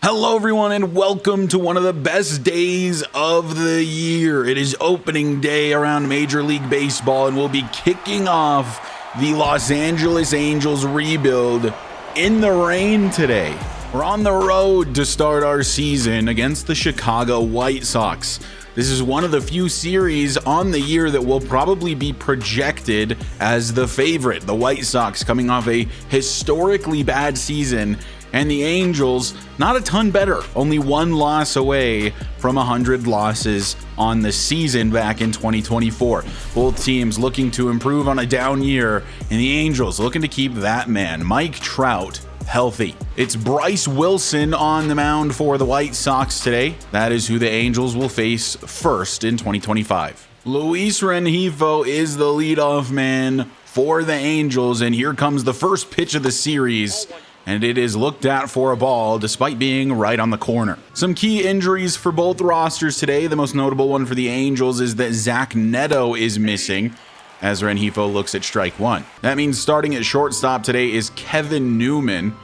Hello everyone and welcome to one of the best days of the year. It is opening day around Major League Baseball and we'll be kicking off the Los Angeles Angels rebuild in the rain today. We're on the road to start our season against the Chicago White Sox. This is one of the few series on the year that will probably be projected as the favorite. The White Sox coming off a historically bad season, and the Angels not a ton better, only one loss away from 100 losses on the season back in 2024. Both teams looking to improve on a down year, and the Angels looking to keep that man, Mike Trout, healthy. It's Bryce Wilson on the mound for the White Sox today. That is who the Angels will face first in 2025. Luis Rengifo is the leadoff man for the Angels, and here comes the first pitch of the series, and it is looked at for a ball despite being right on the corner. Some key injuries for both rosters today. The most notable one for the Angels is that Zach Neto is missing as Rengifo looks at strike one. That means starting at shortstop today is Kevin Newman,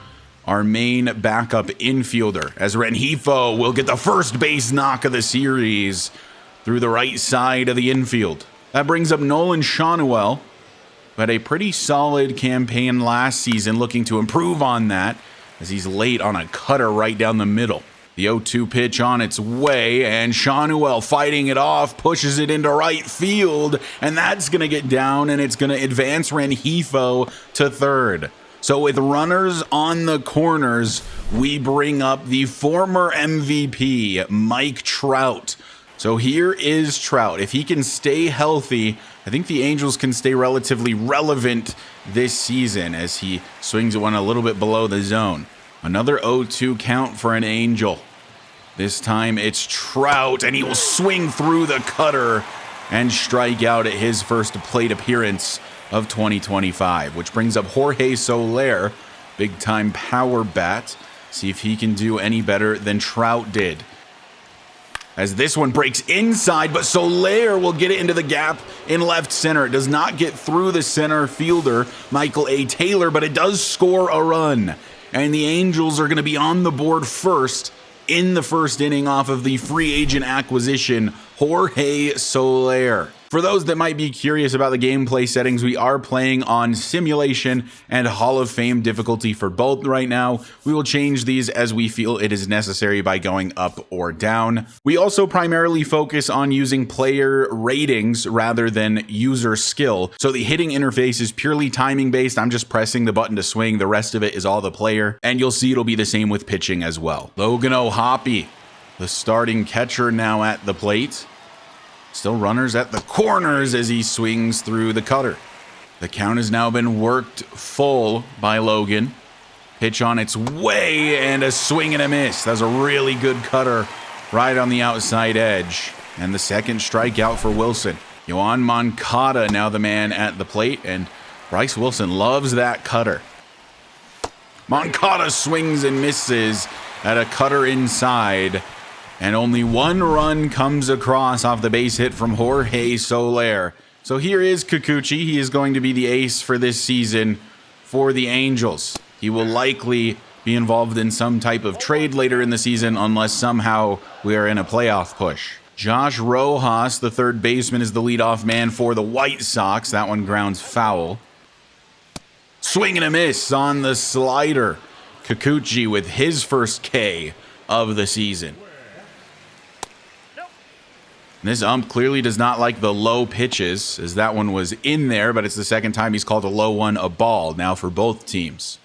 our main backup infielder, as Rengifo will get the first base knock of the series through the right side of the infield. That brings up Nolan Schanuel, who had a pretty solid campaign last season, looking to improve on that as he's late on a cutter right down the middle. The 0-2 pitch on its way, and Schanuel fighting it off, pushes it into right field, and that's going to get down, and it's going to advance Rengifo to third. So with runners on the corners, we bring up the former MVP, Mike Trout. So here is Trout. If he can stay healthy, I think the Angels can stay relatively relevant this season as he swings at one a little bit below the zone. Another 0-2 count for an Angel. This time it's Trout, and he will swing through the cutter and strike out at his first plate appearance of 2025, which brings up Jorge Soler, big-time power bat. See if he can do any better than Trout did. As this one breaks inside, but Soler will get it into the gap in left center. It does not get through the center fielder, Michael A. Taylor, but it does score a run. And the Angels are going to be on the board first in the first inning off of the free agent acquisition, Jorge Soler. For those that might be curious about the gameplay settings, we are playing on simulation and Hall of Fame difficulty for both right now. We will change these as we feel it is necessary by going up or down. We also primarily focus on using player ratings rather than user skill. So the hitting interface is purely timing based. I'm just pressing the button to swing. The rest of it is all the player. And you'll see it'll be the same with pitching as well. Logan O'Hoppe, the starting catcher, now at the plate. Still runners at the corners as he swings through the cutter. The count has now been worked full by Logan. Pitch on its way and a swing and a miss. That's a really good cutter right on the outside edge. And the second strikeout for Wilson. Yoan Moncada now the man at the plate, and Bryce Wilson loves that cutter. Moncada swings and misses at a cutter inside. And only one run comes across off the base hit from Jorge Soler. So here is Kikuchi. He is going to be the ace for this season for the Angels. He will likely be involved in some type of trade later in the season unless somehow we are in a playoff push. Josh Rojas, the third baseman, is the leadoff man for the White Sox. That one grounds foul. Swing and a miss on the slider. Kikuchi with his first K of the season. This ump clearly does not like the low pitches, as that one was in there, but it's the second time he's called a low one a ball now for both teams.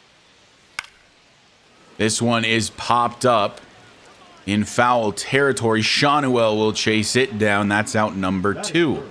This one is popped up in foul territory. Schanuel will chase it down. That's out number 2.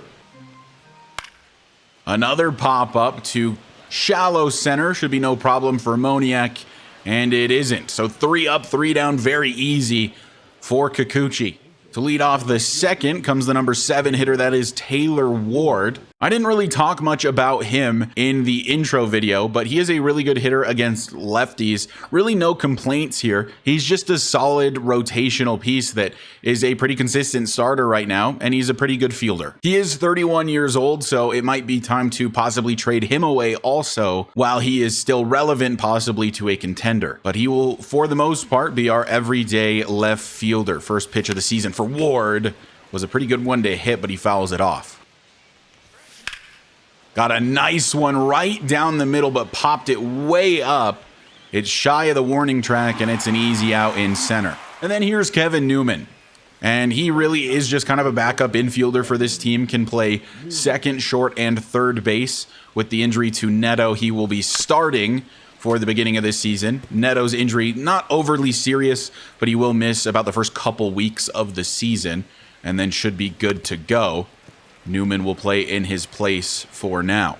Another pop-up to shallow center. Should be no problem for Moniak, and it isn't. So 3 up, 3 down, very easy for Kikuchi. To lead off the second comes the number 7 hitter, that is Taylor Ward. I didn't really talk much about him in the intro video, but he is a really good hitter against lefties. Really no complaints here. He's just a solid rotational piece that is a pretty consistent starter right now, and he's a pretty good fielder. He is 31 years old, so it might be time to possibly trade him away also, while he is still relevant possibly to a contender. But he will, for the most part, be our everyday left fielder. First pitch of the season for Ward was a pretty good one to hit, but he fouls it off. Got a nice one right down the middle, but popped it way up. It's shy of the warning track, and it's an easy out in center. And then here's Kevin Newman. And he really is just kind of a backup infielder for this team. Can play second, short, and third base. With the injury to Neto, he will be starting for the beginning of this season. Neto's injury, not overly serious, but he will miss about the first couple weeks of the season, and then should be good to go. Newman will play in his place for now.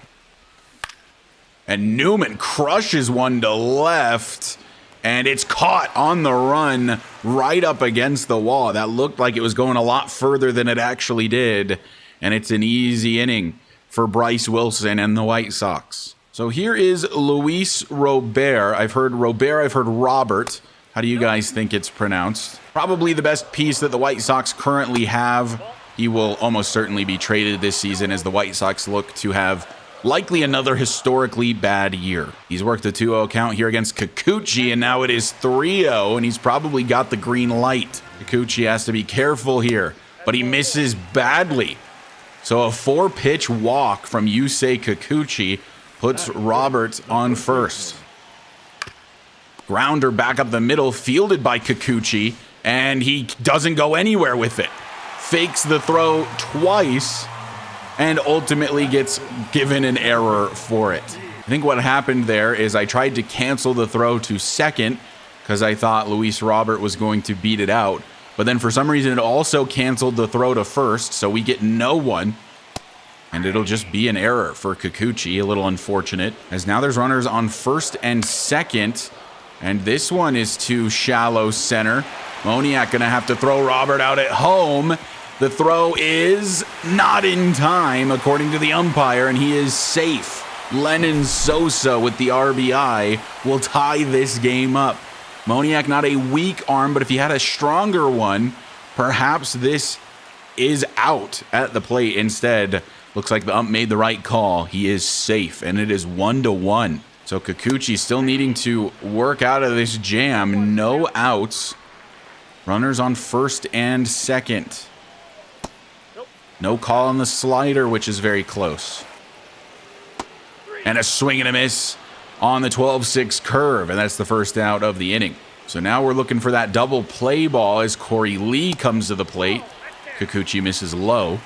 And Newman crushes one to left, and it's caught on the run right up against the wall. That looked like it was going a lot further than it actually did, and it's an easy inning for Bryce Wilson and the White Sox. So here is Luis Robert. I've heard Robert, I've heard Robert. How do you guys think it's pronounced? Probably the best piece that the White Sox currently have. He will almost certainly be traded this season as the White Sox look to have likely another historically bad year. He's worked a 2-0 count here against Kikuchi, and now it is 3-0, and he's probably got the green light. Kikuchi has to be careful here, but he misses badly. So a 4-pitch walk from Yusei Kikuchi puts Robert on first. Grounder back up the middle, fielded by Kikuchi, and he doesn't go anywhere with it. Fakes the throw twice and ultimately gets given an error for it. I think what happened there is I tried to cancel the throw to second because I thought Luis Robert was going to beat it out. But then for some reason it also canceled the throw to first, so we get no one. And it'll just be an error for Kikuchi, a little unfortunate. As now there's runners on first and second. And this one is too shallow center. Moniak gonna have to throw Robert out at home. The throw is not in time, according to the umpire, and he is safe. Lennon Sosa with the RBI will tie this game up. Moniak not a weak arm, but if he had a stronger one, perhaps this is out at the plate instead. Looks like the ump made the right call. He is safe, and it is 1-1. So Kikuchi still needing to work out of this jam. No outs. Runners on first and second. No call on the slider, which is very close. And a swing and a miss on the 12-6 curve, and that's the first out of the inning. So now we're looking for that double play ball as Corey Lee comes to the plate. Kikuchi misses low.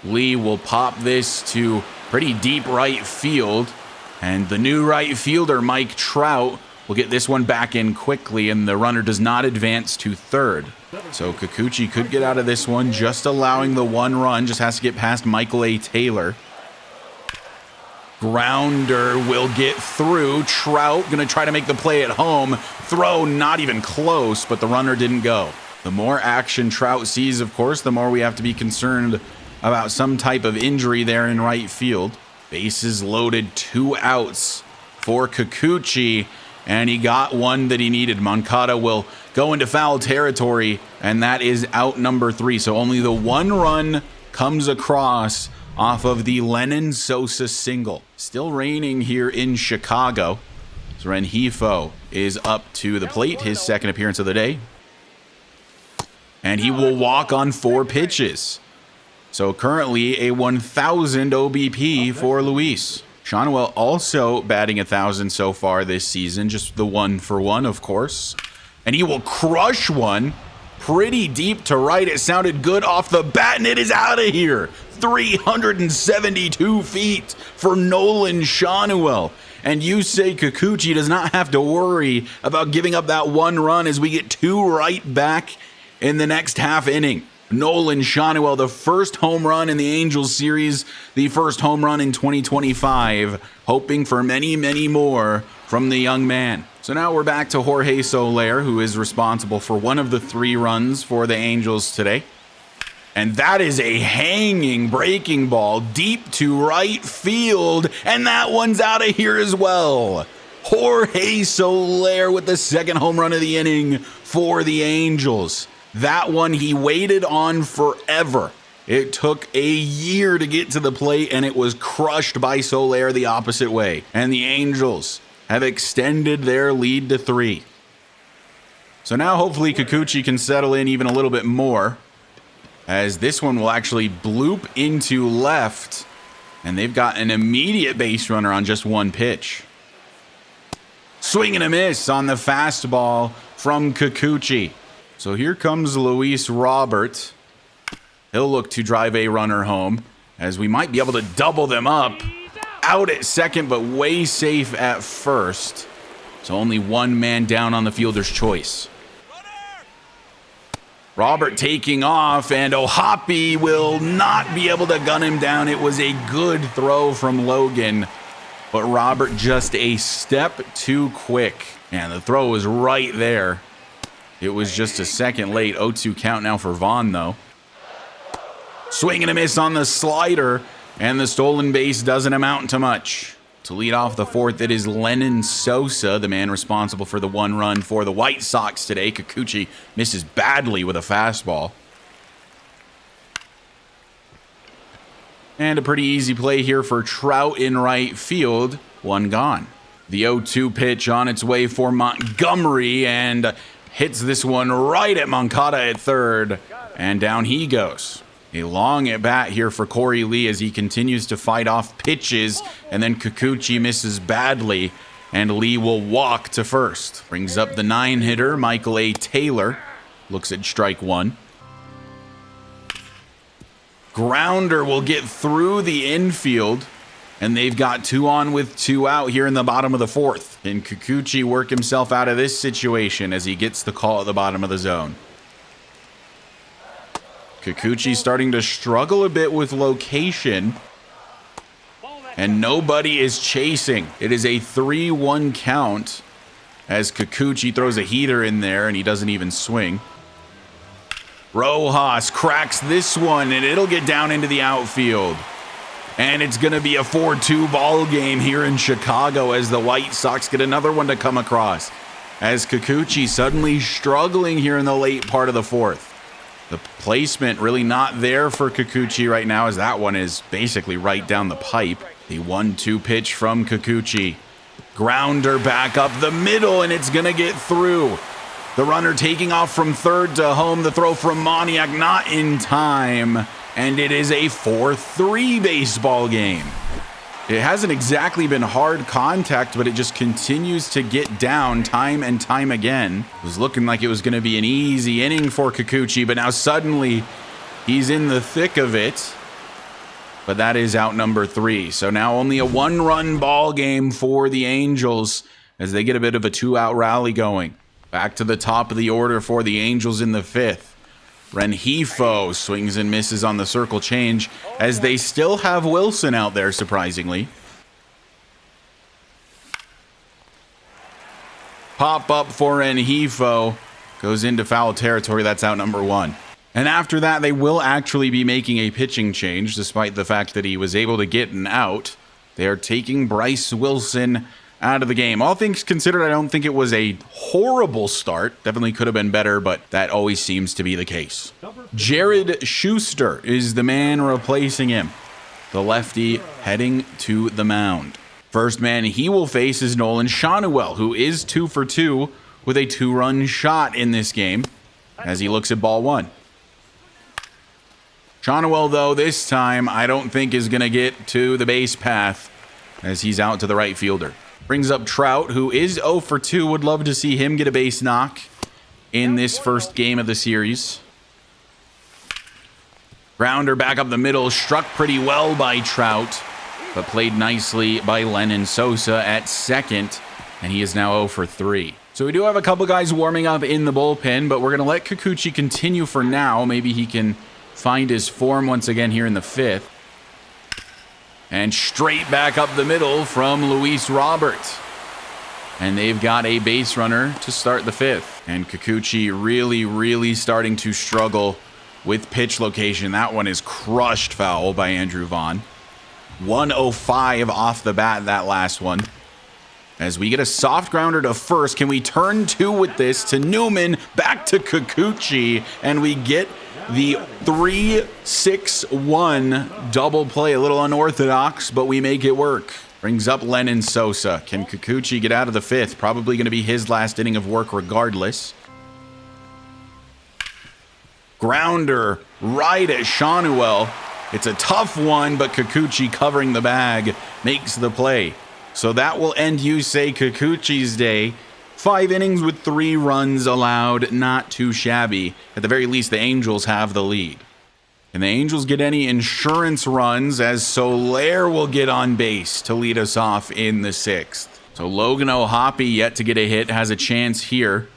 Lee will pop this to pretty deep right field, and the new right fielder, Mike Trout, will get this one back in quickly, and the runner does not advance to third. So Kikuchi could get out of this one, just allowing the one run, just has to get past Michael A. Taylor. Grounder will get through. Trout gonna try to make the play at home. Throw not even close, but the runner didn't go. The more action Trout sees, of course, the more we have to be concerned about some type of injury there in right field. Bases loaded, 2 outs for Kikuchi, and he got one that he needed. Moncada will go into foul territory, and that is out number 3. So only the one run comes across off of the Lennon Sosa single. Still raining here in Chicago. So Rengifo is up to the plate, his second appearance of the day. And he will walk on 4 pitches. So currently a 1,000 OBP for Luis. Shawnuel also batting 1,000 so far this season, just the 1-for-1, of course. And he will crush one pretty deep to right. It sounded good off the bat, and it is out of here. 372 feet for Nolan Shawnuel. And Yusei Kikuchi does not have to worry about giving up that one run as we get 2 right back in the next half inning. Nolan Shawnuel, the first home run in the Angels series, the first home run in 2025, hoping for many, many more from the young man. So now we're back to Jorge Soler, who is responsible for one of the 3 runs for the Angels today. And that is a hanging breaking ball deep to right field. And that one's out of here as well. Jorge Soler with the 2nd home run of the inning for the Angels. That one he waited on forever. It took a year to get to the plate, and it was crushed by Soler the opposite way. And the Angels have extended their lead to 3. So now hopefully Kikuchi can settle in even a little bit more, as this one will actually bloop into left, and they've got an immediate base runner on just 1 pitch. Swing and a miss on the fastball from Kikuchi. So here comes Luis Robert. He'll look to drive a runner home, as we might be able to double them up. Out at second, but way safe at first. So only 1 man down on the fielder's choice. Robert taking off, and Ohapi will not be able to gun him down. It was a good throw from Logan, but Robert just a step too quick. And the throw was right there. It was just a second late. 0-2 count now for Vaughn, though. Swing and a miss on the slider, and the stolen base doesn't amount to much. To lead off the 4th, it is Lennon Sosa, the man responsible for the 1 run for the White Sox today. Kikuchi misses badly with a fastball. And a pretty easy play here for Trout in right field. 1 gone. The 0-2 pitch on its way for Montgomery, and hits this one right at Moncada at 3rd, and down he goes. A long at bat here for Corey Lee as he continues to fight off pitches, and then Kikuchi misses badly, and Lee will walk to first. Brings up the 9-hitter, Michael A. Taylor. Looks at strike 1. Grounder will get through the infield, and they've got 2 on with 2 out here in the bottom of the 4th. Can Kikuchi work himself out of this situation as he gets the call at the bottom of the zone? Kikuchi starting to struggle a bit with location, and nobody is chasing. It is a 3-1 count as Kikuchi throws a heater in there, and he doesn't even swing. Rojas cracks this one, and it'll get down into the outfield. And it's going to be a 4-2 ball game here in Chicago as the White Sox get another one to come across, as Kikuchi suddenly struggling here in the late part of the 4th. The placement really not there for Kikuchi right now, as that one is basically right down the pipe. The 1-2 pitch from Kikuchi. Grounder back up the middle, and it's going to get through. The runner taking off from 3rd to home. The throw from Moniak not in time, and it is a 4-3 baseball game. It hasn't exactly been hard contact, but it just continues to get down time and time again. It was looking like it was going to be an easy inning for Kikuchi, but now suddenly he's in the thick of it. But that is out number 3. So now only a 1-run ball game for the Angels as they get a bit of a 2-out rally going. Back to the top of the order for the Angels in the 5th. Rengifo swings and misses on the circle change as they still have Wilson out there, surprisingly. Pop up for Rengifo. Goes into foul territory. That's out number 1. And after that, they will actually be making a pitching change, despite the fact that he was able to get an out. They are taking Bryce Wilson out of the game. All things considered, I don't think it was a horrible start. Definitely could have been better, but that always seems to be the case. Jared Schuster is the man replacing him. The lefty heading to the mound. First man he will face is Nolan Schanuel, who is 2 for 2 with a 2-run shot in this game as he looks at ball 1. Schanuel, though, this time I don't think is going to get to the base path as he's out to the right fielder. Brings up Trout, who is 0 for 2. Would love to see him get a base knock in this first game of the series. Grounder back up the middle, struck pretty well by Trout, but played nicely by Lennon Sosa at second, and he is now 0 for 3. So we do have a couple guys warming up in the bullpen, but we're going to let Kikuchi continue for now. Maybe he can find his form once again here in the 5th. And straight back up the middle from Luis Robert. And they've got a base runner to start the 5th. And Kikuchi really starting to struggle with pitch location. That one is crushed foul by Andrew Vaughn. 105 off the bat, that last one. As we get a soft grounder to first, can we turn 2 with this to Newman, back to Kikuchi, and we get the 3-6-1 double play. A little unorthodox, but we make it work. Brings up Lennon Sosa. Can Kikuchi get out of the 5th? Probably going to be his last inning of work regardless. Grounder right at Shanuel. It's a tough one, but Kikuchi covering the bag makes the play. So that will end Yusei Kikuchi's day. 5 innings with 3 runs allowed. Not too shabby. At the very least, the Angels have the lead. And the Angels get any insurance runs as Soler will get on base to lead us off in the 6th. So Logan O'Hoppe, yet to get a hit, has a chance here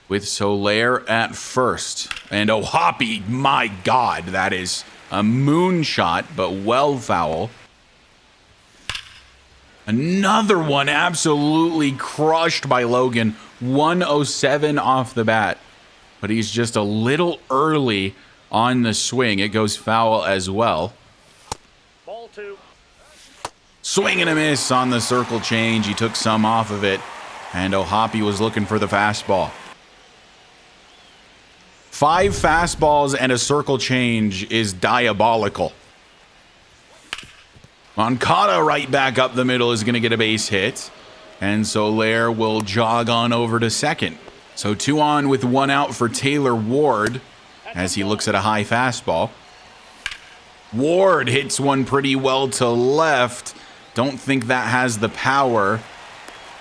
with Soler at first. And O'Hoppe, my God, that is a moonshot, but well foul. Another one absolutely crushed by Logan. 107 off the bat. But he's just a little early on the swing. It goes foul as well. Ball 2. Swing and a miss on the circle change. He took some off of it. And O'Hoppe was looking for the fastball. 5 fastballs and a circle change is diabolical. Moncada right back up the middle is going to get a base hit. And Soler will jog on over to second. So 2 on with 1 out for Taylor Ward as he looks at a high fastball. Ward hits one pretty well to left. Don't think that has the power,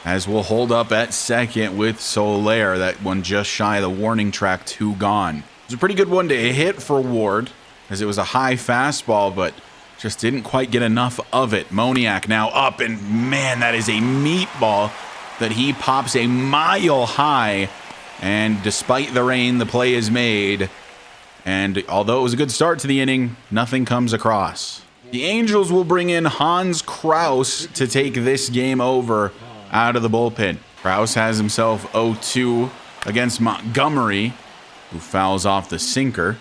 as we'll hold up at second with Soler. That one just shy of the warning track, 2 gone. It was a pretty good one to hit for Ward, as it was a high fastball, but just didn't quite get enough of it. Moniak now up, and man, that is a meatball that he pops a mile high. And despite the rain, the play is made. And although it was a good start to the inning, nothing comes across. The Angels will bring in Hans Kraus to take this game over out of the bullpen. Kraus has himself 0-2 against Montgomery, who fouls off the sinker.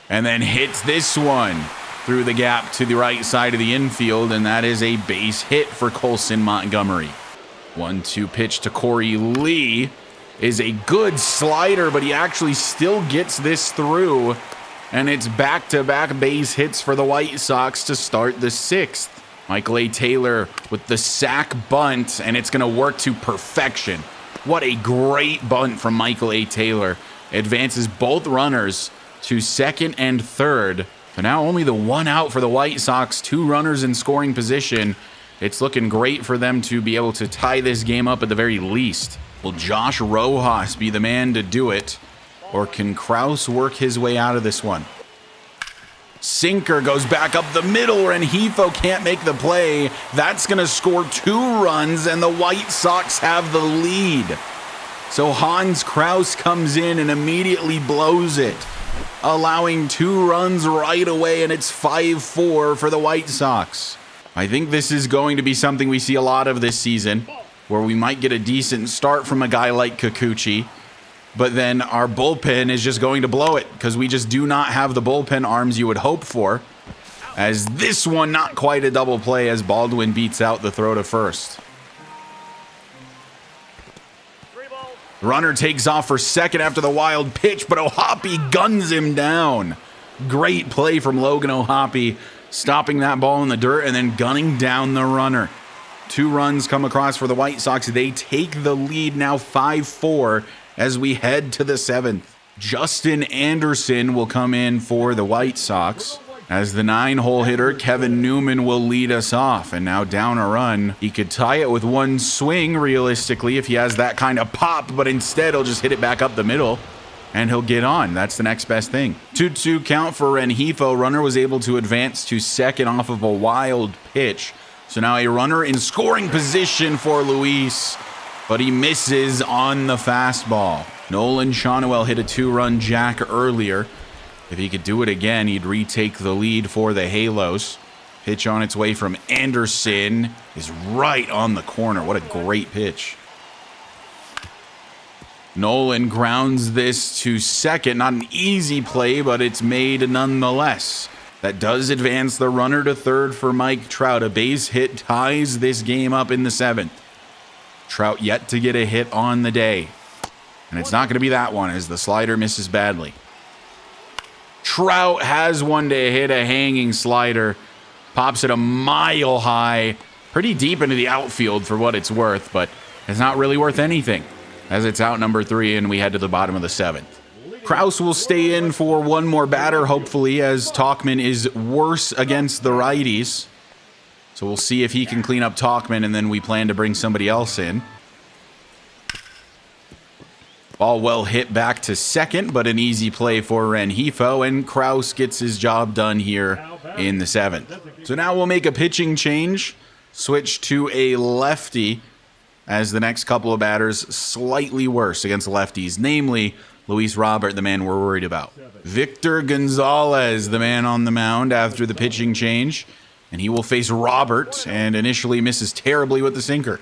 And then hits this one through the gap to the right side of the infield, and that is a base hit for Colson Montgomery. 1-2 pitch to Corey Lee is a good slider, but he actually still gets this through, and it's back-to-back base hits for the White Sox to start the 6th. Michael A. Taylor with the sac bunt, and it's going to work to perfection. What a great bunt from Michael A. Taylor. Advances both runners to second and third. But now only the 1 out for the White Sox, 2 runners in scoring position. It's looking great for them to be able to tie this game up at the very least. Will Josh Rojas be the man to do it? Or can Kraus work his way out of this one? Sinker goes back up the middle. Rengifo can't make the play. That's going to score 2 runs, and the White Sox have the lead. So Hans Kraus comes in and immediately blows it, allowing 2 runs right away, and it's 5-4 for the White Sox. I think this is going to be something we see a lot of this season, where we might get a decent start from a guy like Kikuchi, but then our bullpen is just going to blow it, because we just do not have the bullpen arms you would hope for, as this one not quite a double play as Baldwin beats out the throw to first. Runner takes off for second after the wild pitch, but O'Hoppe guns him down. Great play from Logan O'Hoppe, stopping that ball in the dirt and then gunning down the runner. 2 runs come across for the White Sox. They take the lead now 5-4 as we head to the 7th. Justin Anderson will come in for the White Sox, as the 9-hole hitter Kevin Newman will lead us off. And now down a run. He could tie it with 1 swing realistically if he has that kind of pop, but instead he'll just hit it back up the middle and he'll get on. That's the next best thing. 2-2 count for Rengifo. Runner was able to advance to second off of a wild pitch. So now a runner in scoring position for Luis, but he misses on the fastball. Nolan Shanuel hit a 2-run jack earlier. If he could do it again, he'd retake the lead for the Halos. Pitch on its way from Anderson is right on the corner. What a great pitch. Nolan grounds this to second. Not an easy play, but it's made nonetheless. That does advance the runner to third for Mike Trout. A base hit ties this game up in the 7th. Trout yet to get a hit on the day. And it's not going to be that one as the slider misses badly. Trout has one to hit a hanging slider. Pops it a mile high. Pretty deep into the outfield for what it's worth, but it's not really worth anything as it's out number 3 and we head to the bottom of the 7th. Kraus will stay in for one more batter, hopefully, as Tauchman is worse against the righties. So we'll see if he can clean up Tauchman, and then we plan to bring somebody else in. Ball well hit back to second, but an easy play for Rengifo, and Kraus gets his job done here in the 7th. So now we'll make a pitching change, switch to a lefty, as the next couple of batters slightly worse against lefties, namely Luis Robert, the man we're worried about. Victor Gonzalez, the man on the mound after the pitching change, and he will face Robert, and initially misses terribly with the sinker.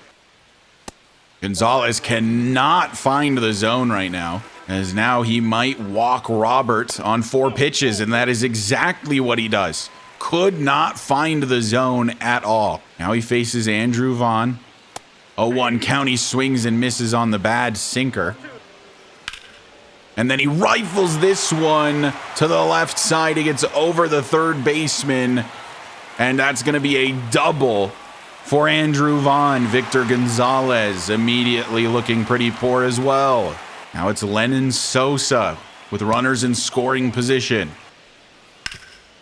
Gonzalez cannot find the zone right now, as now he might walk Robert on 4 pitches, and that is exactly what he does. Could not find the zone at all. Now he faces Andrew Vaughn. 0-1 count, he swings and misses on the bad sinker. And then he rifles this one to the left side. He gets over the third baseman, and that's going to be a double for Andrew Vaughn. Victor Gonzalez immediately looking pretty poor as well. Now it's Lennon Sosa with runners in scoring position.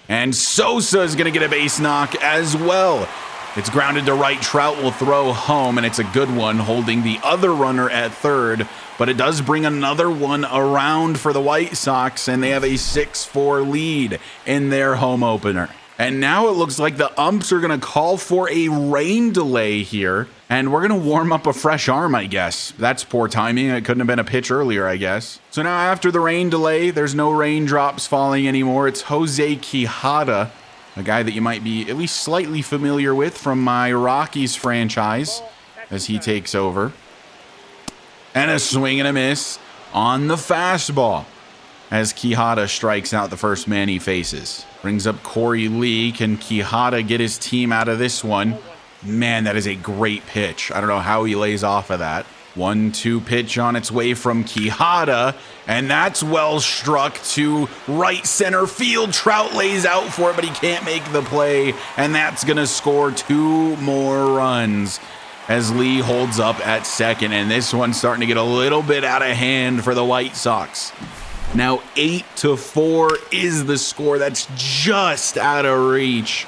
And Sosa is going to get a base knock as well. It's grounded to right. Trout will throw home, and it's a good one, holding the other runner at third. But it does bring another one around for the White Sox, and they have a 6-4 lead in their home opener. And now it looks like the umps are going to call for a rain delay here, and we're going to warm up a fresh arm, I guess. That's poor timing. It couldn't have been a pitch earlier, I guess. So now after the rain delay, there's no raindrops falling anymore. It's Jose Quijada, a guy that you might be at least slightly familiar with from my Rockies franchise as he takes over. And a swing and a miss on the fastball as Quijada strikes out the first man he faces. Brings up Corey Lee. Can Quijada get his team out of this one? Man, that is a great pitch. I don't know how he lays off of that. 1-2 pitch on its way from Quijada, and that's well struck to right center field. Trout lays out for it, but he can't make the play, and that's going to score 2 more runs as Lee holds up at second, and this one's starting to get a little bit out of hand for the White Sox. Now 8-4 is the score. That's just out of reach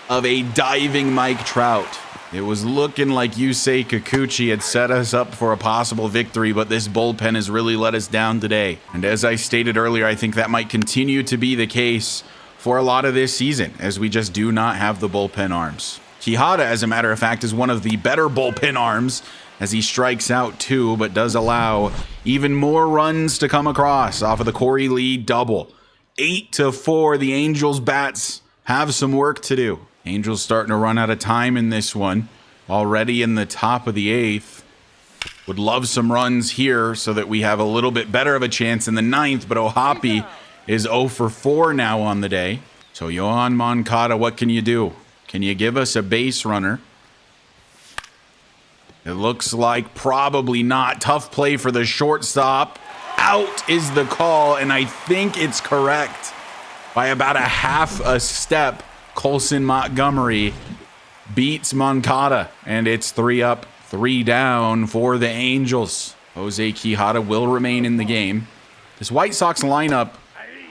of a diving Mike Trout. It was looking like Yusei Kikuchi had set us up for a possible victory, but this bullpen has really let us down today. And as I stated earlier, I think that might continue to be the case for a lot of this season, as we just do not have the bullpen arms. Quijada, as a matter of fact, is one of the better bullpen arms, as he strikes out 2, but does allow even more runs to come across off of the Corey Lee double. 8-4, the Angels bats have some work to do. Angels starting to run out of time in this one. Already in the top of the 8th. Would love some runs here so that we have a little bit better of a chance in the 9th, but Ohapi is 0-for-4 now on the day. So Yohan Moncada, what can you do? Can you give us a base runner? It looks like probably not. Tough play for the shortstop. Out is the call, and I think it's correct. By about a half a step, Colson Montgomery beats Moncada, and it's 3 up, 3 down for the Angels. Jose Quijada will remain in the game. This White Sox lineup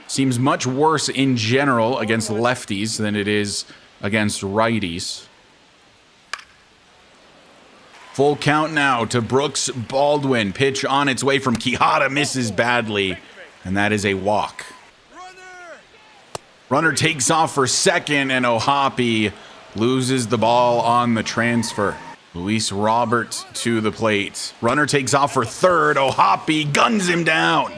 seems much worse in general against lefties than it is against righties. Full count now to Brooks Baldwin. Pitch on its way from Quijada, misses badly, and that is a walk. Runner takes off for second, and Ohapi loses the ball on the transfer. Luis Robert to the plate. Runner takes off for third. Ohapi guns him down,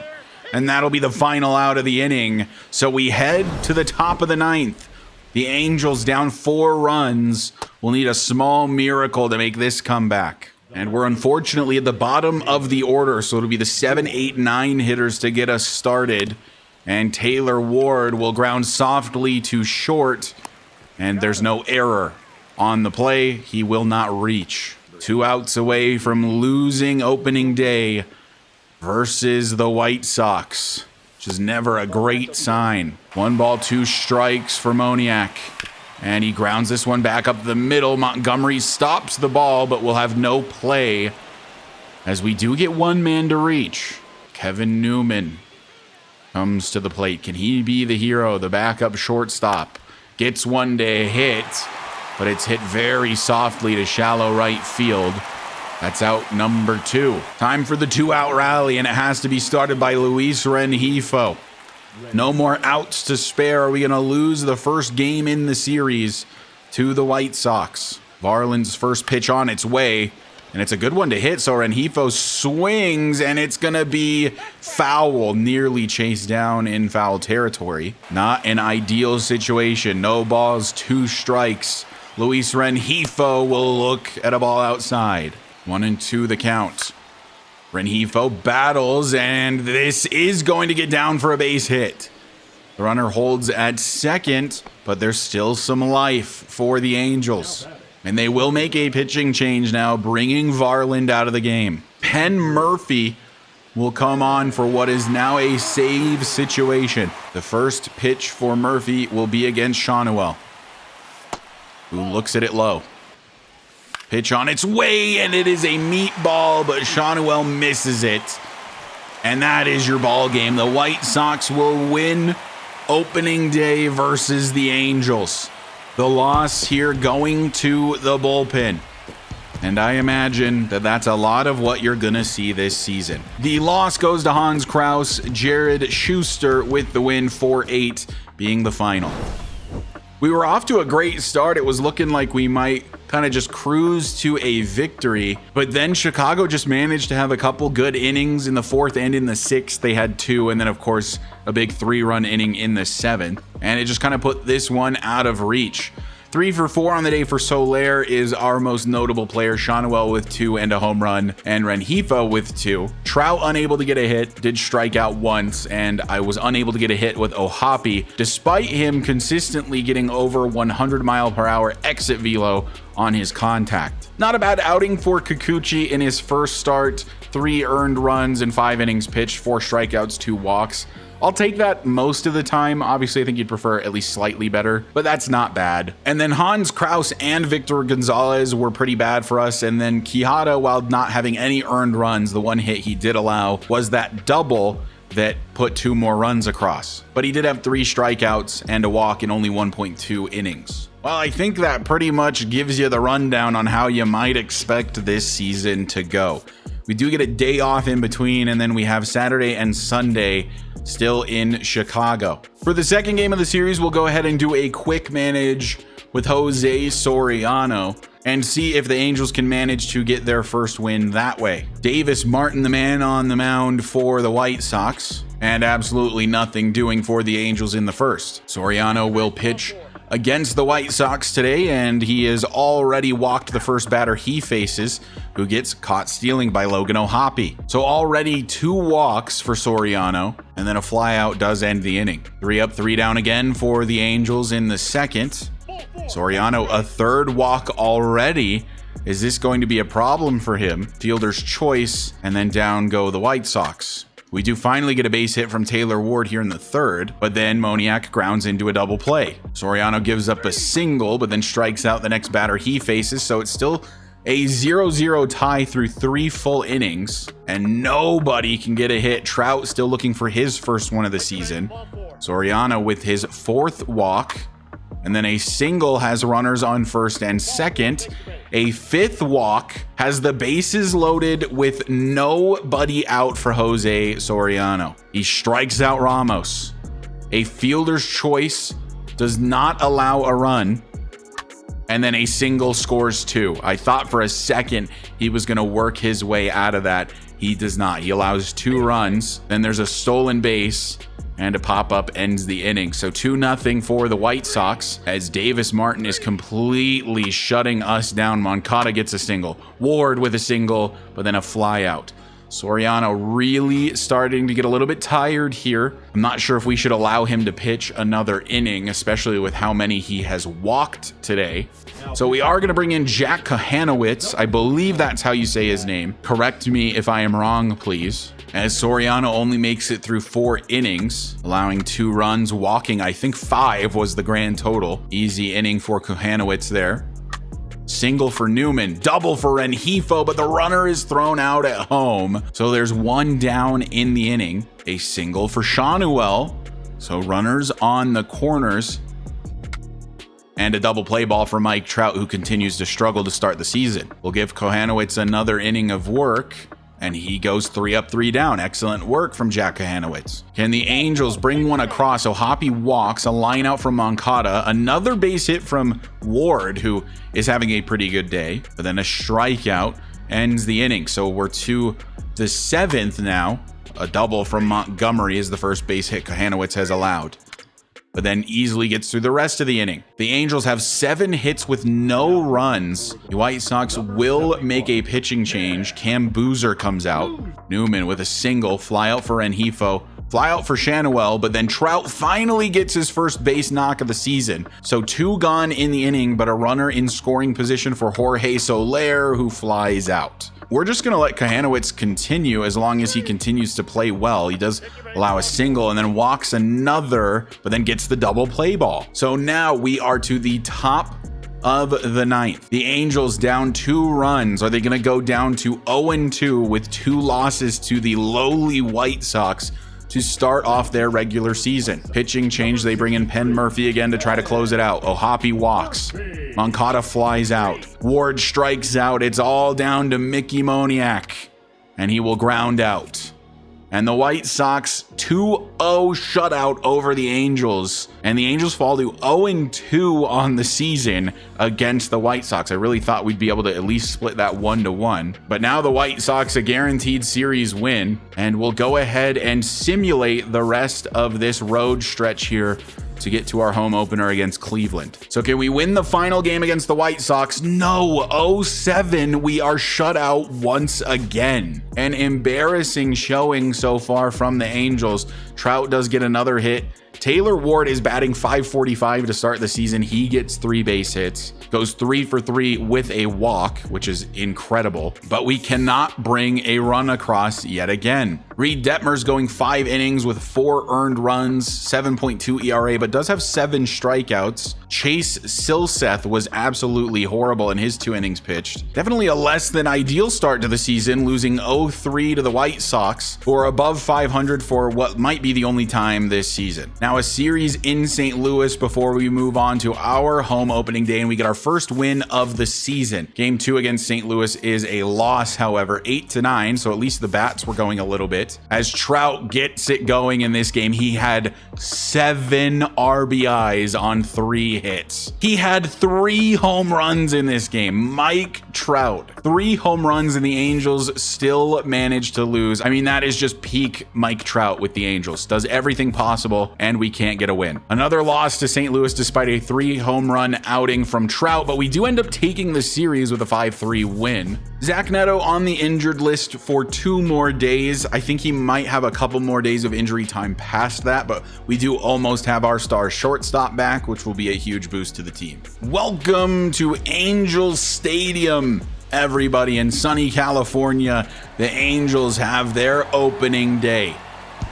and that'll be the final out of the inning. So we head to the top of the 9th. The Angels down 4 runs will need a small miracle to make this comeback. And we're unfortunately at the bottom of the order, so it'll be the 7, 8, 9 hitters to get us started. And Taylor Ward will ground softly to short, and there's no error on the play. He will not reach. 2 outs away from losing opening day versus the White Sox, which is never a great sign. 1 ball, 2 strikes for Moniak. And he grounds this one back up the middle. Montgomery stops the ball, but will have no play as we do get 1 man to reach. Kevin Newman comes to the plate. Can he be the hero? The backup shortstop gets one to hit, but it's hit very softly to shallow right field. That's out number 2. Time for the 2-out rally, and it has to be started by Luis Rengifo. No more outs to spare. Are we going to lose the first game in the series to the White Sox? Varland's first pitch on its way, and it's a good one to hit. So Rengifo swings, and it's going to be foul, nearly chased down in foul territory. Not an ideal situation. No balls, 2 strikes. Luis Rengifo will look at a ball outside. 1-2 the count. Rengifo battles, and this is going to get down for a base hit. The runner holds at second, but there's still some life for the Angels. And they will make a pitching change now, bringing Varland out of the game. Penn Murphy will come on for what is now a save situation. The first pitch for Murphy will be against Shawnuel, who looks at it low. Pitch on its way, and it is a meatball, but Shawnuel misses it. And that is your ball game. The White Sox will win opening day versus the Angels. The loss here going to the bullpen. And I imagine that that's a lot of what you're going to see this season. The loss goes to Hans Kraus, Jared Schuster with the win, 4-8 being the final. We were off to a great start. It was looking like we might kind of just cruise to a victory, but then Chicago just managed to have a couple good innings in the 4th and in the 6th. They had 2, and then of course a big 3-run inning in the 7th, and it just kind of put this one out of reach. 3 for 4 on the day for Soler is our most notable player. Shawnuel with 2 and a home run, and Rengifo with 2. Trout unable to get a hit, did strike out once, and I was unable to get a hit with Ohapi, despite him consistently getting over 100-mile-per-hour exit velo on his contact. Not a bad outing for Kikuchi in his first start. 3 earned runs in 5 innings pitched, 4 strikeouts, 2 walks. I'll take that most of the time. Obviously, I think you'd prefer at least slightly better, but that's not bad. And then Hans Kraus and Victor Gonzalez were pretty bad for us. And then Quijada, while not having any earned runs, the one hit he did allow was that double that put 2 more runs across. But he did have 3 strikeouts and a walk in only 1.2 innings. Well, I think that pretty much gives you the rundown on how you might expect this season to go. We do get a day off in between, and then we have Saturday and Sunday still in Chicago. For the second game of the series, we'll go ahead and do a quick manage with Jose Soriano and see if the Angels can manage to get their first win that way. Davis Martin, the man on the mound for the White Sox, and absolutely nothing doing for the Angels in the first. Soriano will pitch against the White Sox today, and he has already walked the first batter he faces, who gets caught stealing by Logan Ohapi. So already 2 walks for Soriano, and then a flyout does end the inning. 3 up, 3 down again for the Angels in the second. Soriano, a 3rd walk already. Is this going to be a problem for him? Fielder's choice, and then down go the White Sox. We do finally get a base hit from Taylor Ward here in the 3rd, but then Moniak grounds into a double play. Soriano gives up a single, but then strikes out the next batter he faces, so it's still a 0-0 tie through 3 full innings, and nobody can get a hit. Trout still looking for his first one of the season. Soriano with his 4th walk, and then a single has runners on first and second. A 5th walk has the bases loaded with nobody out for Jose Soriano. He strikes out Ramos. A fielder's choice does not allow a run, and then a single scores 2. I thought for a second he was going to work his way out of that. He does not. He allows 2 runs. Then there's a stolen base, And a pop-up ends the inning. So 2-0 for the White Sox as Davis Martin is completely shutting us down. Moncada gets a single. Ward with a single, but then a fly out. Soriano really starting to get a little bit tired here. I'm not sure if we should allow him to pitch another inning, especially with how many he has walked today. So we are going to bring in Jack Kohanowitz. I believe that's how you say his name. Correct me if I am wrong, please. As Soriano only makes it through 4 innings, allowing 2 runs, walking, I think 5 was the grand total. Easy inning for Kohanowitz there. Single for Newman, double for Rengifo, but the runner is thrown out at home. So there's 1 down in the inning. A single for Shanuel. So runners on the corners. And a double play ball for Mike Trout, who continues to struggle to start the season. We'll give Kohanowitz another inning of work. And he goes 3 up, 3 down. Excellent work from Jack Kohanowitz. Can the Angels bring one across? So Hoppy walks, a line out from Moncada, another base hit from Ward, who is having a pretty good day, but then a strikeout ends the inning. So we're to the 7th now. A double from Montgomery is the first base hit Kohanowitz has allowed, but then easily gets through the rest of the inning. The Angels have 7 hits with no runs. The White Sox will make a pitching change. Cam Boozer comes out. Newman with a single, fly out for Rengifo, fly out for Shanuel, but then Trout finally gets his first base knock of the season. So 2 gone in the inning, but a runner in scoring position for Jorge Soler, who flies out. We're just going to let Kohanowitz continue as long as he continues to play well. He does allow a single and then walks another, but then gets the double play ball. So now we are to the top of the 9th. The Angels down 2 runs. Are they going to go down to 0-2 with 2 losses to the lowly White Sox to start off their regular season? Pitching change, they bring in Penn Murphy again to try to close it out. O'Hoppe walks. Moncada flies out. Ward strikes out. It's all down to Mickey Moniak, and he will ground out. And the White Sox 2-0 shutout over the Angels. And the Angels fall to 0-2 on the season against the White Sox. I really thought we'd be able to at least split that 1-1. But now the White Sox a guaranteed series win. And we'll go ahead and simulate the rest of this road stretch here to get to our home opener against Cleveland. So can we win the final game against the White Sox? No, 0-7. We are shut out once again. An embarrassing showing so far from the Angels. Trout does get another hit. Taylor Ward is batting .545 to start the season. He gets 3 base hits, goes 3 for 3 with a walk, which is incredible, but we cannot bring a run across yet again. Reed Detmer's going 5 innings with 4 earned runs, 7.2 ERA, but does have 7 strikeouts. Chase Silseth was absolutely horrible in his 2 innings pitched. Definitely a less than ideal start to the season, losing 0-3 to the White Sox, who are above 500 for what might be the only time this season. Now a series in St. Louis before we move on to our home opening day, and we get our first win of the season. Game 2 against St. Louis is a loss, however, 8-9, so at least the bats were going a little bit. As Trout gets it going in this game, he had 7 RBIs on 3 hits. He had 3 home runs in this game. Mike Trout, 3 home runs, and the Angels still managed to lose. I mean, that is just peak Mike Trout with the Angels. Does everything possible, and we can't get a win. Another loss to St. Louis despite a 3 home run outing from Trout, but we do end up taking the series with a 5-3 win. Zach Neto on the injured list for 2 more days. I think he might have a couple more days of injury time past that, but we do almost have our star shortstop back, which will be a huge boost to the team. Welcome to Angels Stadium, everybody. In sunny California, the Angels have their opening day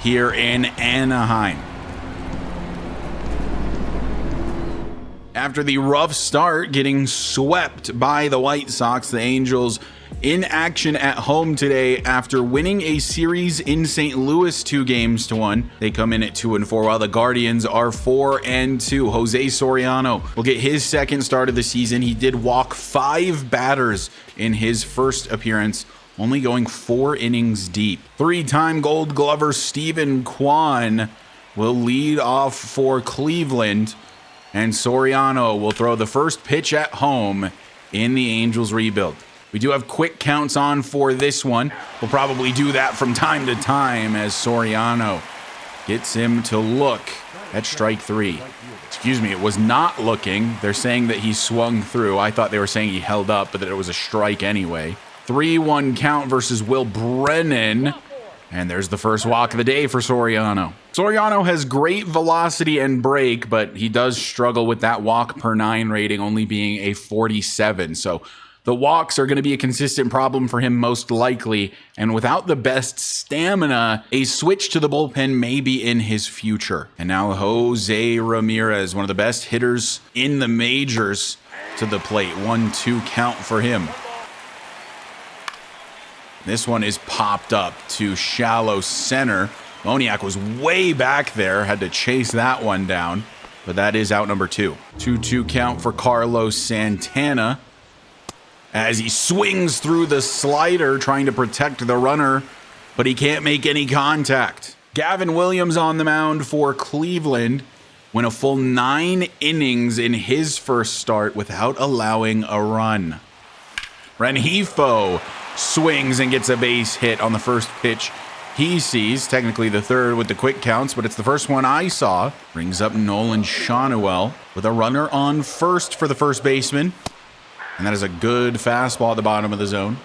here in Anaheim. After the rough start, getting swept by the White Sox, the Angels in action at home today after winning a series in St. Louis 2-1. They come in at 2-4, while the Guardians are 4-2. Jose Soriano will get his second start of the season. He did walk 5 batters in his first appearance, only going 4 innings deep. 3-time Gold Glover Stephen Kwan will lead off for Cleveland, and Soriano will throw the first pitch at home in the Angels rebuild. We do have quick counts on for this one. We'll probably do that from time to time as Soriano Gets him to look at strike 3. Excuse me, it was not looking. They're saying that he swung through. I thought they were saying he held up, but that it was a strike anyway. 3-1 count versus Will Brennan. And there's the first walk of the day for Soriano. Soriano has great velocity and break, but he does struggle with that walk per 9 rating only being a 47. So the walks are going to be a consistent problem for him most likely. And without the best stamina, a switch to the bullpen may be in his future. And now Jose Ramirez, one of the best hitters in the majors, to the plate. 1-2 count for him. This one is popped up to shallow center. Moniak was way back there, had to chase that one down, but that is out number 2. 2-2 count for Carlos Santana as he swings through the slider trying to protect the runner, but he can't make any contact. Gavin Williams on the mound for Cleveland went a full 9 innings in his first start without allowing a run. Rengifo swings and gets a base hit on the first pitch he sees. Technically the third with the quick counts, but it's the first one I saw. Brings up Nolan Shanuel with a runner on first for the first baseman. And that is a good fastball at the bottom of the zone.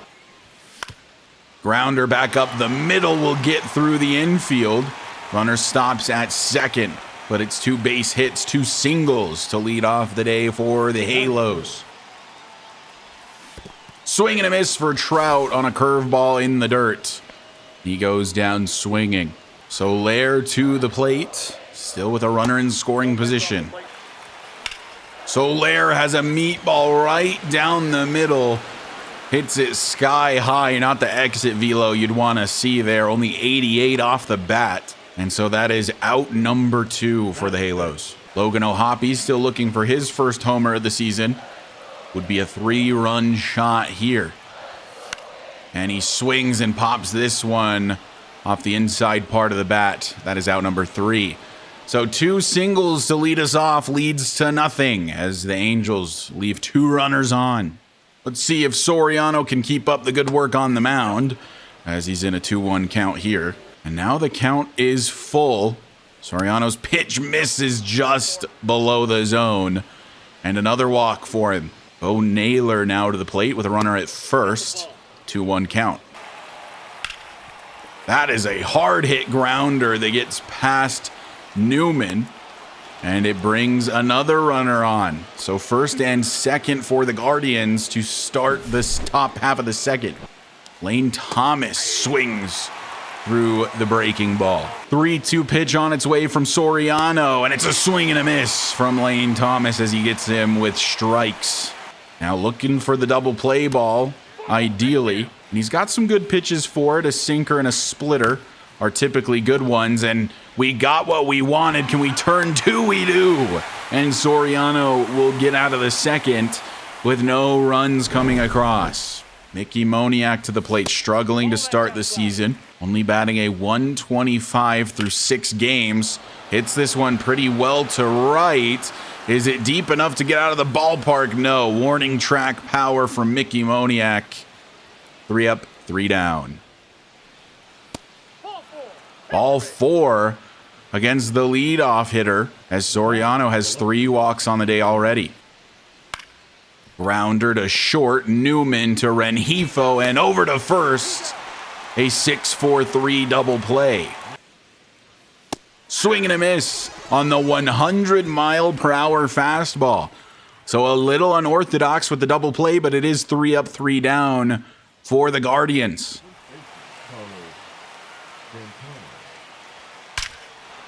Grounder back up the middle will get through the infield. Runner stops at second, but it's 2 base hits, 2 singles to lead off the day for the Halos. Swing and a miss for Trout on a curveball in the dirt. He goes down swinging. Soler to the plate, still with a runner in scoring position. Soler has a meatball right down the middle. Hits it sky high, not the exit velo you'd want to see there. Only 88 off the bat. And so that is out number 2 for the Halos. Logan O'Hoppe still looking for his first homer of the season. Would be a 3-run shot here. And he swings and pops this one off the inside part of the bat. That is out number 3. So 2 singles to lead us off leads to nothing as the Angels leave 2 runners on. Let's see if Soriano can keep up the good work on the mound as he's in a 2-1 count here. And now the count is full. Soriano's pitch misses just below the zone. And another walk for him. Bo Naylor now to the plate with a runner at first. 2-1 count. That is a hard hit grounder that gets past Newman. And it brings another runner on. So first and second for the Guardians to start this top half of the second. Lane Thomas swings through the breaking ball. 3-2 pitch on its way from Soriano, and it's a swing and a miss from Lane Thomas as he gets him with strikes. Now looking for the double play ball, ideally. And he's got some good pitches for it. A sinker and a splitter are typically good ones, and we got what we wanted. Can we turn 2? We do. And Soriano will get out of the second with no runs coming across. Mickey Moniak to the plate, struggling to start the season. Only batting a 125 through 6 games. Hits this one pretty well to right. Is it deep enough to get out of the ballpark? No. Warning track power from Mickey Moniak. 3 up, 3 down. Ball 4 against the leadoff hitter as Soriano has 3 walks on the day already. Grounder to short, Newman to Rengifo, and over to first. A 6-4-3 double play. Swing and a miss on the 100-mile-per-hour fastball. So a little unorthodox with the double play, but it is 3 up, 3 down for the Guardians.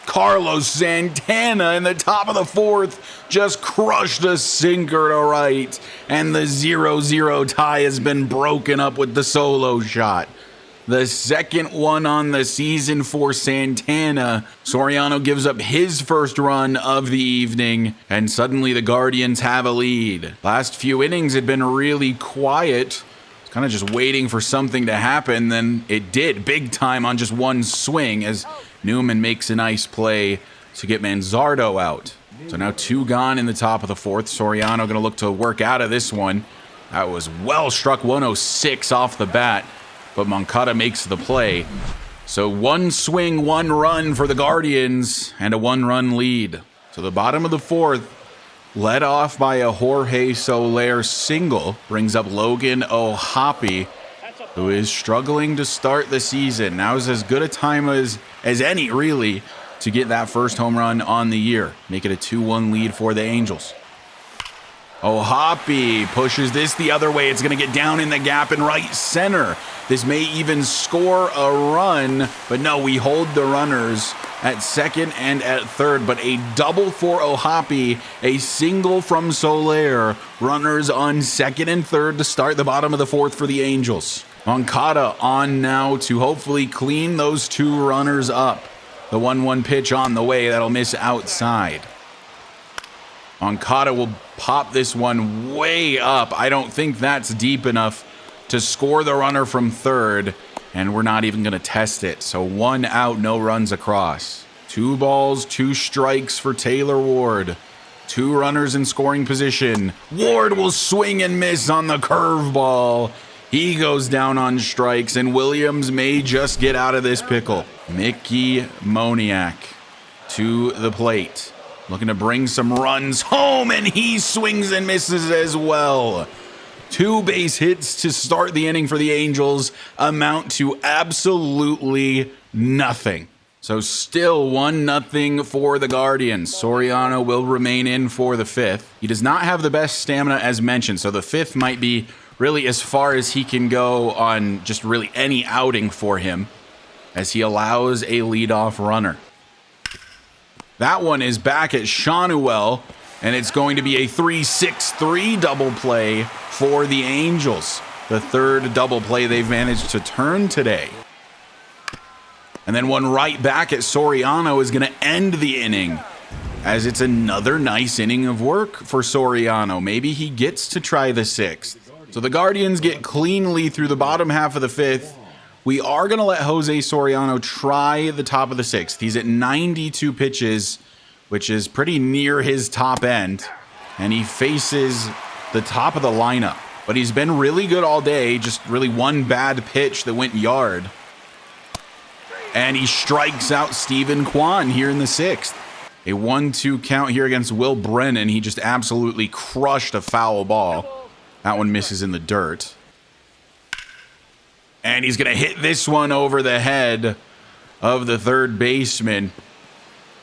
Carlos Santana in the top of the 4th just crushed a sinker to right, and the 0-0 tie has been broken up with the solo shot. The second one on the season for Santana. Soriano gives up his first run of the evening, and suddenly the Guardians have a lead. Last few innings had been really quiet. It's kind of just waiting for something to happen, then it did big time on just one swing as Newman makes a nice play to get Manzardo out. So now 2 gone in the top of the 4th. Soriano going to look to work out of this one. That was well struck, 106 off the bat, but Moncada makes the play. So 1 swing, 1 run for the Guardians, and a 1-run lead. So the bottom of the 4th, led off by a Jorge Soler single, brings up Logan O'Hoppe, who is struggling to start the season. Now is as good a time as any, really, to get that first home run on the year. Make it a 2-1 lead for the Angels. O'Hoppe pushes this the other way. It's going to get down in the gap in right center. This may even score a run, but no, we hold the runners at second and at third. But a double for O'Hoppe, a single from Soler. Runners on second and third to start the bottom of the 4th for the Angels. Moncada on now to hopefully clean those 2 runners up. The 1-1 pitch on the way, that'll miss outside. Moncada will pop this one way up. I don't think that's deep enough to score the runner from third, and we're not even going to test it. So 1 out, no runs across. 2 balls, 2 strikes for Taylor Ward. 2 runners in scoring position. Ward will swing and miss on the curveball. He goes down on strikes, and Williams may just get out of this pickle. Mickey Moniak to the plate. Looking to bring some runs home, and he swings and misses as well. 2 base hits to start the inning for the Angels amount to absolutely nothing. So still 1-0 for the Guardians. Soriano will remain in for the 5th. He does not have the best stamina as mentioned, so the 5th might be really as far as he can go on just really any outing for him, as he allows a leadoff runner. That one is back at Shanuel, and it's going to be a 3-6-3 double play for the Angels. The 3rd double play they've managed to turn today. And then one right back at Soriano is going to end the inning, as it's another nice inning of work for Soriano. Maybe he gets to try the 6th. So the Guardians get cleanly through the bottom half of the 5th. We are going to let Jose Soriano try the top of the 6th. He's at 92 pitches, which is pretty near his top end. And he faces the top of the lineup. But he's been really good all day, just really 1 bad pitch that went yard. And he strikes out Steven Kwan here in the 6th. A 1-2 count here against Will Brennan. He just absolutely crushed a foul ball. That one misses in the dirt. And he's going to hit this one over the head of the 3rd baseman.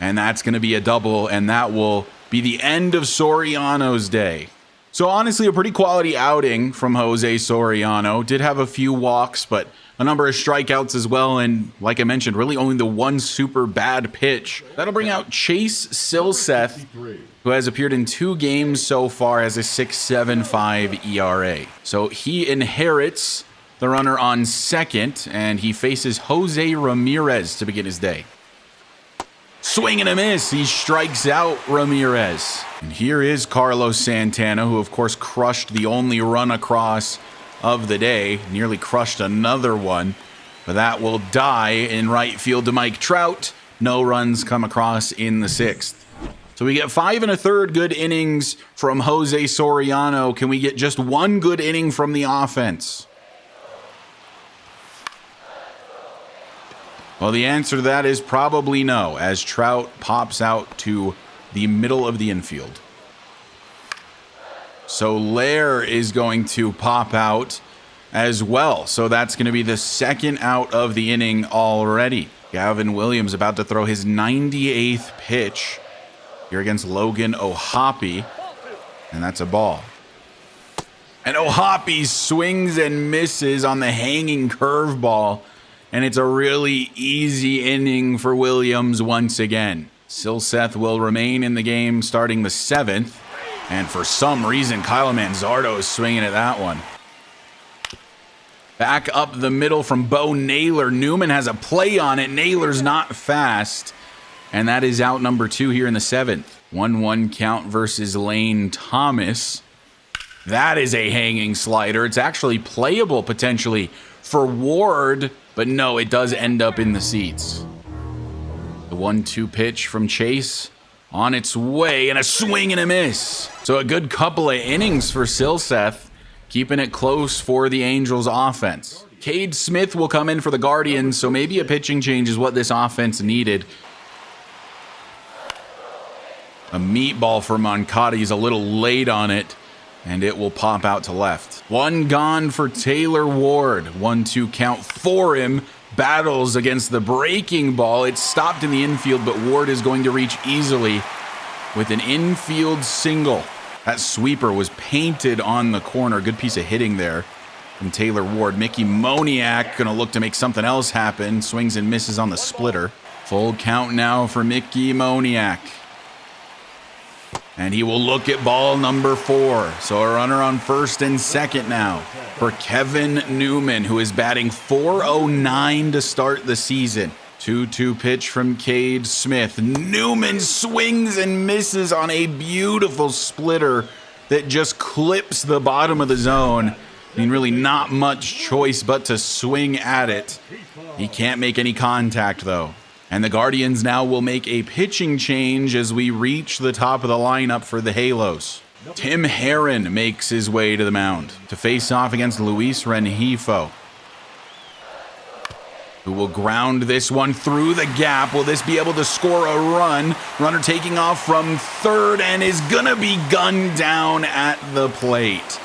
And that's going to be a double, and that will be the end of Soriano's day. So honestly, a pretty quality outing from Jose Soriano. Did have a few walks, but a number of strikeouts as well. And like I mentioned, really only the 1 super bad pitch. That'll bring out Chase Silseth, who has appeared in 2 games so far, as a 6.75 ERA. So he inherits the runner on second, and he faces Jose Ramirez to begin his day. Swing and a miss. He strikes out Ramirez. And here is Carlos Santana, who of course crushed the only run across of the day. Nearly crushed another one. But that will die in right field to Mike Trout. No runs come across in the 6th. So we get 5 1/3 good innings from Jose Soriano. Can we get just 1 good inning from the offense? Well, the answer to that is probably no, as Trout pops out to the middle of the infield. So Lair is going to pop out as well. So that's going to be the 2nd out of the inning already. Gavin Williams about to throw his 98th pitch here against Logan O'Hoppe. And that's a ball. And O'Hoppe swings and misses on the hanging curveball. And it's a really easy inning for Williams once again. Silseth will remain in the game starting the 7th. And for some reason, Kyle Manzardo is swinging at that one. Back up the middle from Bo Naylor. Newman has a play on it. Naylor's not fast. And that is out number 2 here in the 7th. 1-1 count versus Lane Thomas. That is a hanging slider. It's actually playable potentially for Ward, but no, it does end up in the seats. The 1-2 pitch from Chase on its way, and a swing and a miss. So a good couple of innings for Silseth, keeping it close for the Angels offense. Cade Smith will come in for the Guardians, so maybe a pitching change is what this offense needed. A meatball for Moncada. He's a little late on it, and it will pop out to left. One gone for Taylor Ward. 1-2 count for him. Battles against the breaking ball. It's stopped in the infield, but Ward is going to reach easily with an infield single. That sweeper was painted on the corner. Good piece of hitting there from Taylor Ward. Mickey Moniak going to look to make something else happen. Swings and misses on the splitter. Full count now for Mickey Moniak. And he will look at ball number 4. So a runner on first and second now for Kevin Newman, who is batting .409 to start the season. 2-2 pitch from Cade Smith. Newman swings and misses on a beautiful splitter that just clips the bottom of the zone. I mean, really not much choice but to swing at it. He can't make any contact, though. And the Guardians now will make a pitching change as we reach the top of the lineup for the Halos. Tim Herron makes his way to the mound to face off against Luis Rengifo, who will ground this one through the gap. Will this be able to score a run? Runner taking off from third and is gonna be gunned down at the plate.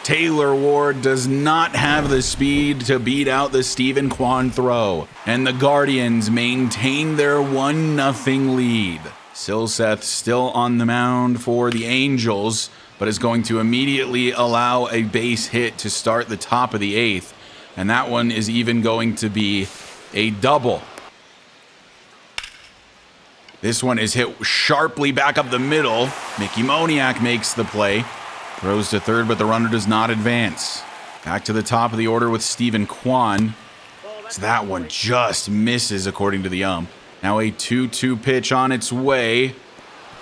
Taylor Ward does not have the speed to beat out the Stephen Kwan throw, and the Guardians maintain their 1-0 lead. Silseth still on the mound for the Angels, but is going to immediately allow a base hit to start the top of the 8th, and that one is even going to be a double. This one is hit sharply back up the middle. Mickey Moniak makes the play. Throws to third, but the runner does not advance. Back to the top of the order with Stephen Kwan. So that one just misses according to the ump. Now a 2-2 pitch on its way.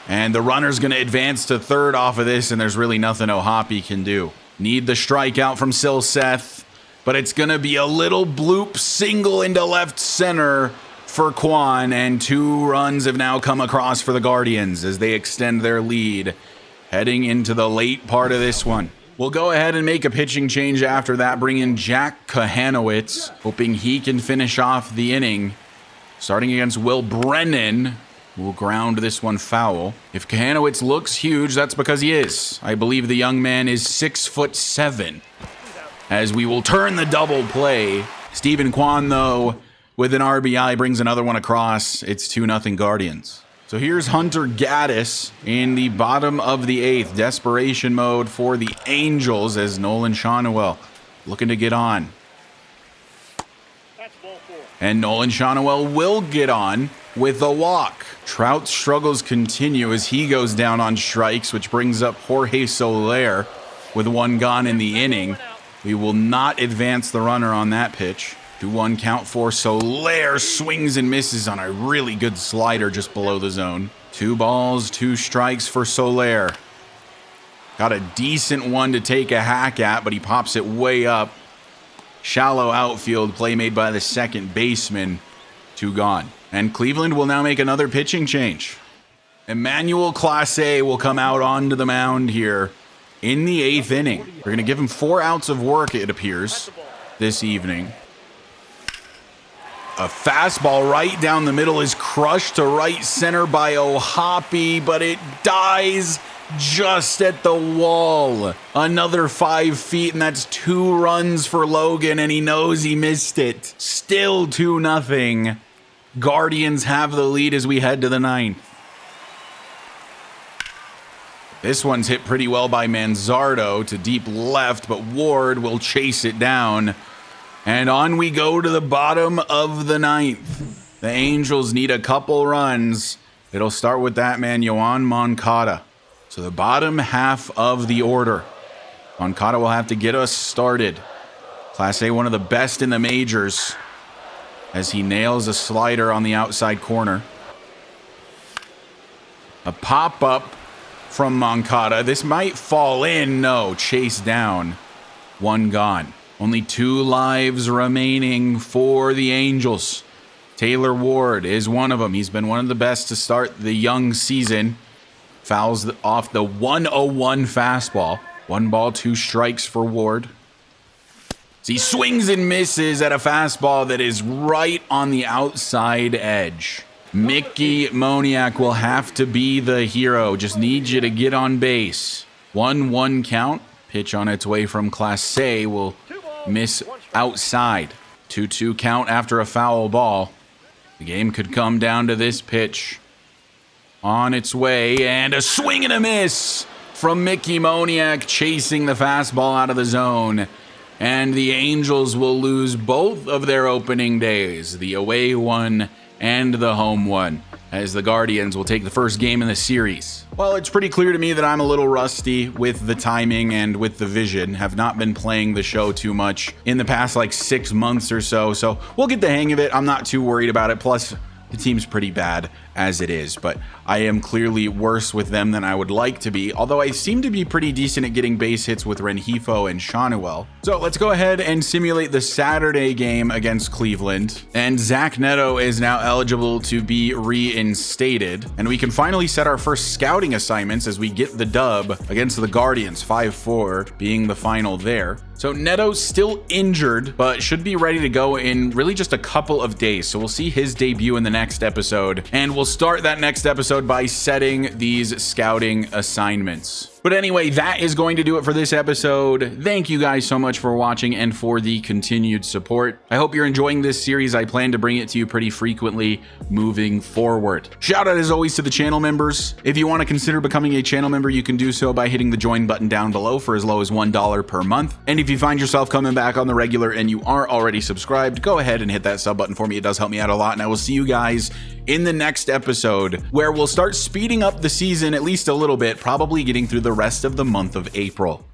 And the runner's going to advance to third off of this, and there's really nothing O'Hoppe can do. Need the strikeout from Silseth, but it's going to be a little bloop single into left center for Kwan, and 2 runs have now come across for the Guardians as they extend their lead, heading into the late part of this one. We'll go ahead and make a pitching change after that, bring in Jack Kohanowitz, hoping he can finish off the inning. Starting against Will Brennan, who will ground this one foul. If Kohanowitz looks huge, that's because he is. I believe the young man is 6'7". As we will turn the double play. Stephen Kwan, though, with an RBI, brings another one across. It's 2-0 Guardians. So here's Hunter Gaddis in the bottom of the 8th. Desperation mode for the Angels as Nolan Shawnuel looking to get on. And Nolan Shawnuel will get on with a walk. Trout's struggles continue as he goes down on strikes, which brings up Jorge Soler with 1 gone in the inning. We will not advance the runner on that pitch. 2-1 count for Soler. Swings and misses on a really good slider just below the zone. 2 balls, 2 strikes for Soler. Got a decent one to take a hack at, but he pops it way up. Shallow outfield play made by the second baseman. 2 gone. And Cleveland will now make another pitching change. Emmanuel Clase will come out onto the mound here in the 8th inning. We're going to give him 4 outs of work, it appears, this evening. A fastball right down the middle is crushed to right center by O'Hoppe, but it dies just at the wall. Another 5 feet, and that's 2 runs for Logan, and he knows he missed it. Still 2-0. Guardians have the lead as we head to the 9th. This one's hit pretty well by Manzardo to deep left, but Ward will chase it down. And on we go to the bottom of the 9th. The Angels need a couple runs. It'll start with that man, Yoan Moncada. So the bottom half of the order. Moncada will have to get us started. Class A, one of the best in the majors, as he nails a slider on the outside corner. A pop-up from Moncada. This might fall in. No, chase down. 1 gone. Only 2 lives remaining for the Angels. Taylor Ward is one of them. He's been one of the best to start the young season. Fouls off the 101 fastball. 1 ball, 2 strikes for Ward. So he swings and misses at a fastball that is right on the outside edge. Mickey Moniak will have to be the hero. Just need you to get on base. 1-1 count. Pitch on its way from Clase will miss outside. 2-2 count after a foul ball. The game could come down to this pitch. On its way, and a swing and a miss from Mickey Moniak, chasing the fastball out of the zone. And the Angels will lose both of their opening days, the away one and the home one, as the Guardians will take the first game in the series. Well, it's pretty clear to me that I'm a little rusty with the timing and with the vision. Have not been playing the show too much in the past like 6 months or so we'll get the hang of it. I'm not too worried about it. Plus, the team's pretty bad as it is, but I am clearly worse with them than I would like to be, although I seem to be pretty decent at getting base hits with Rengifo and Shanuel. So let's go ahead and simulate the Saturday game against Cleveland, and Zach Neto is now eligible to be reinstated, and we can finally set our first scouting assignments as we get the dub against the Guardians, 5-4 being the final there. So Neto's still injured, but should be ready to go in really just a couple of days. So we'll see his debut in the next episode, and we'll start that next episode by setting these scouting assignments. But anyway, that is going to do it for this episode. Thank you guys so much for watching and for the continued support. I hope you're enjoying this series. I plan to bring it to you pretty frequently moving forward. Shout out as always to the channel members. If you want to consider becoming a channel member, you can do so by hitting the join button down below for as low as $1 per month. And if you find yourself coming back on the regular and you are already subscribed, go ahead and hit that sub button for me. It does help me out a lot. And I will see you guys in the next episode, where we'll start speeding up the season at least a little bit, probably getting through the rest of the month of April.